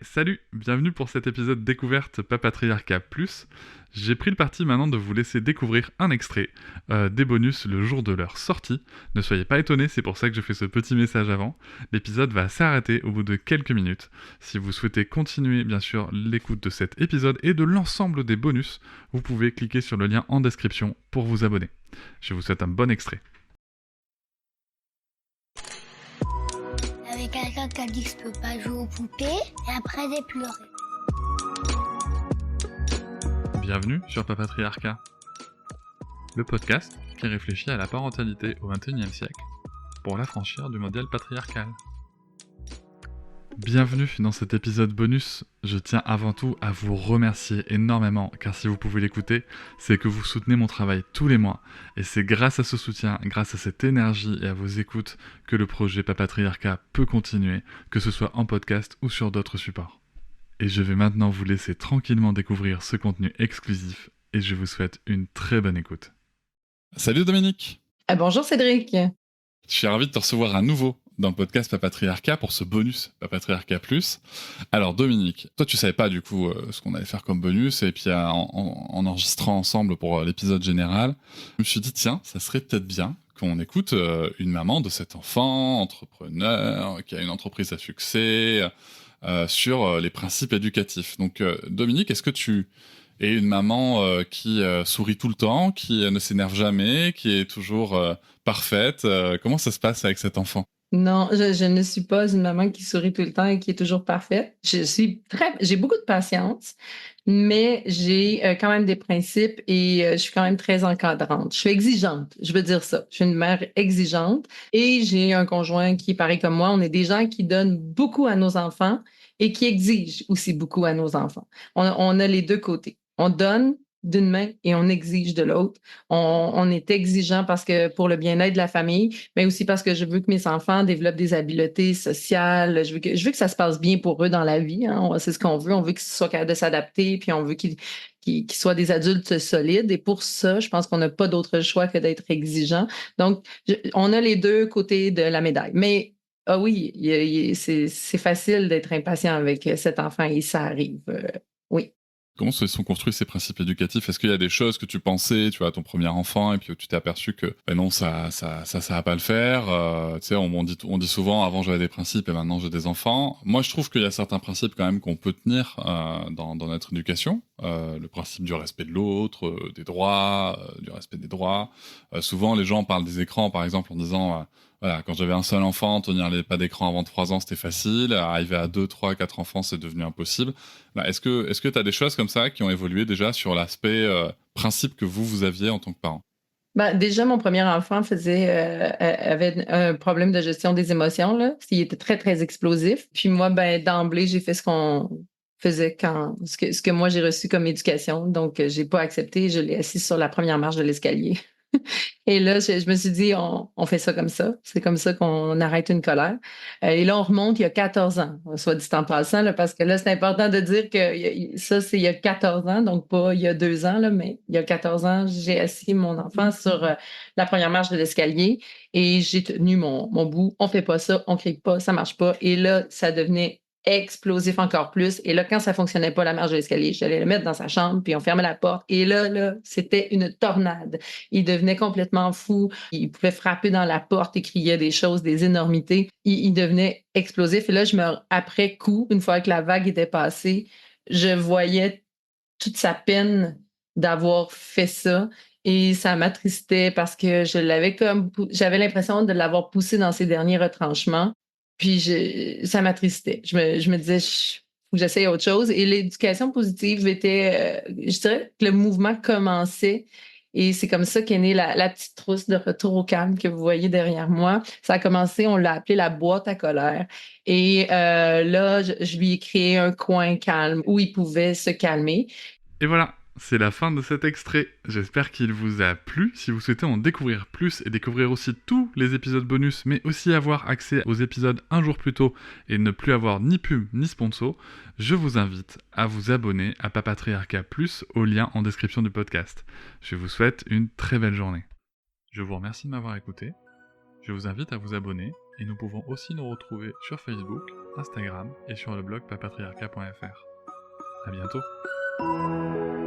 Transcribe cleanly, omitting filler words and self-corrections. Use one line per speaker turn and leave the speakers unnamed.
Salut, bienvenue pour cet épisode découverte Papatriarcat Plus. J'ai pris le parti maintenant de vous laisser découvrir un extrait des bonus le jour de leur sortie. Ne soyez pas étonnés, c'est pour ça que je fais ce petit message avant. L'épisode va s'arrêter au bout de quelques minutes. Si vous souhaitez continuer bien sûr l'écoute de cet épisode et de l'ensemble des bonus, vous pouvez cliquer sur le lien en description pour vous abonner. Je vous souhaite un bon extrait.
Avec quelqu'un qui a dit que je peux pas jouer aux poupées, et après j'ai pleuré.
Bienvenue sur Papatriarcat, le podcast qui réfléchit à la parentalité au XXIe siècle pour l'affranchir du modèle patriarcal. Bienvenue dans cet épisode bonus. Je tiens avant tout à vous remercier énormément, car si vous pouvez l'écouter, c'est que vous soutenez mon travail tous les mois. Et c'est grâce à ce soutien, grâce à cette énergie et à vos écoutes, que le projet Papatriarcat peut continuer, que ce soit en podcast ou sur d'autres supports. Et je vais maintenant vous laisser tranquillement découvrir ce contenu exclusif, et je vous souhaite une très bonne écoute. Salut Dominique.
Bonjour Cédric.
Je suis ravi de te recevoir à nouveau dans le podcast Papatriarcat pour ce bonus Papatriarcat Plus. Alors Dominique, toi tu savais pas du coup ce qu'on allait faire comme bonus, et puis en enregistrant ensemble pour l'épisode général, je me suis dit tiens, ça serait peut-être bien qu'on écoute une maman de cet enfant, entrepreneur, qui a une entreprise à succès, sur les principes éducatifs. Donc Dominique, est-ce que tu es une maman qui sourit tout le temps, qui ne s'énerve jamais, qui est toujours parfaite? Comment ça se passe avec cet enfant?
Non, je ne suis pas une maman qui sourit tout le temps et qui est toujours parfaite. J'ai beaucoup de patience, mais j'ai quand même des principes et je suis quand même très encadrante. Je suis exigeante, je veux dire ça. Je suis une mère exigeante et j'ai un conjoint qui est pareil comme moi. On est des gens qui donnent beaucoup à nos enfants et qui exigent aussi beaucoup à nos enfants. On a les deux côtés. On donne d'une main et on exige de l'autre. On est exigeant parce que pour le bien-être de la famille, mais aussi parce que je veux que mes enfants développent des habiletés sociales. Je veux que ça se passe bien pour eux dans la vie. Hein. C'est ce qu'on veut. On veut qu'ils soient capables de s'adapter, puis on veut qu'ils soient des adultes solides. Et pour ça, je pense qu'on n'a pas d'autre choix que d'être exigeant. Donc, on a les deux côtés de la médaille. Mais ah oui, c'est facile d'être impatient avec cet enfant et ça arrive. Oui.
Comment se sont construits ces principes éducatifs? Est-ce qu'il y a des choses que tu pensais, tu vois, à ton premier enfant, et puis tu t'es aperçu que, ben non, ça va pas le faire. Tu sais, on dit souvent, avant j'avais des principes et maintenant j'ai des enfants. Moi, je trouve qu'il y a certains principes quand même qu'on peut tenir dans notre éducation. Le principe du respect de l'autre, des droits, du respect des droits. Souvent, les gens parlent des écrans, par exemple, en disant voilà, quand j'avais un seul enfant, tenir pas d'écran avant 3 ans, c'était facile. Arriver à 2, 3, 4 enfants, c'est devenu impossible. Bah, est-ce que tu as des choses comme ça qui ont évolué déjà sur l'aspect principe que vous aviez en tant que parent?
Déjà, mon premier enfant avait un problème de gestion des émotions, là. Il était très, très explosif. Puis moi, d'emblée, j'ai fait ce que moi j'ai reçu comme éducation. Donc, j'ai pas accepté. Je l'ai assis sur la première marche de l'escalier. Et là, je me suis dit, on fait ça comme ça. C'est comme ça qu'on arrête une colère. Et là, on remonte il y a 14 ans, soit dit en passant, là, parce que là, c'est important de dire que ça, c'est il y a 14 ans, donc pas il y a 2 ans, là, mais il y a 14 ans, j'ai assis mon enfant sur la première marche de l'escalier et j'ai tenu mon bout. On fait pas ça, on crie pas, ça marche pas. Et là, ça devenait explosif encore plus. Et là, quand ça fonctionnait pas, la marche de l'escalier, j'allais le mettre dans sa chambre, puis on fermait la porte. Et là, c'était une tornade. Il devenait complètement fou. Il pouvait frapper dans la porte et crier des choses, des énormités. Il devenait explosif. Et là, après coup, une fois que la vague était passée, je voyais toute sa peine d'avoir fait ça. Et ça m'attristait parce que j'avais l'impression de l'avoir poussé dans ses derniers retranchements. Puis ça m'attristait. Je me disais, faut que j'essaye autre chose. Et l'éducation positive était, je dirais que le mouvement commençait. Et c'est comme ça qu'est née la petite trousse de retour au calme que vous voyez derrière moi. Ça a commencé, on l'a appelé la boîte à colère. Et là, je lui ai créé un coin calme où il pouvait se calmer.
Et voilà, c'est la fin de cet extrait. J'espère qu'il vous a plu. Si vous souhaitez en découvrir plus et découvrir aussi tous les épisodes bonus, mais aussi avoir accès aux épisodes un jour plus tôt et ne plus avoir ni pub ni sponsor, je vous invite à vous abonner à Papatriarcat Plus au lien en description du podcast. Je vous souhaite une très belle journée. Je vous remercie de m'avoir écouté. Je vous invite à vous abonner Et nous pouvons aussi nous retrouver sur Facebook, Instagram et sur le blog papatriarcat.fr. À bientôt.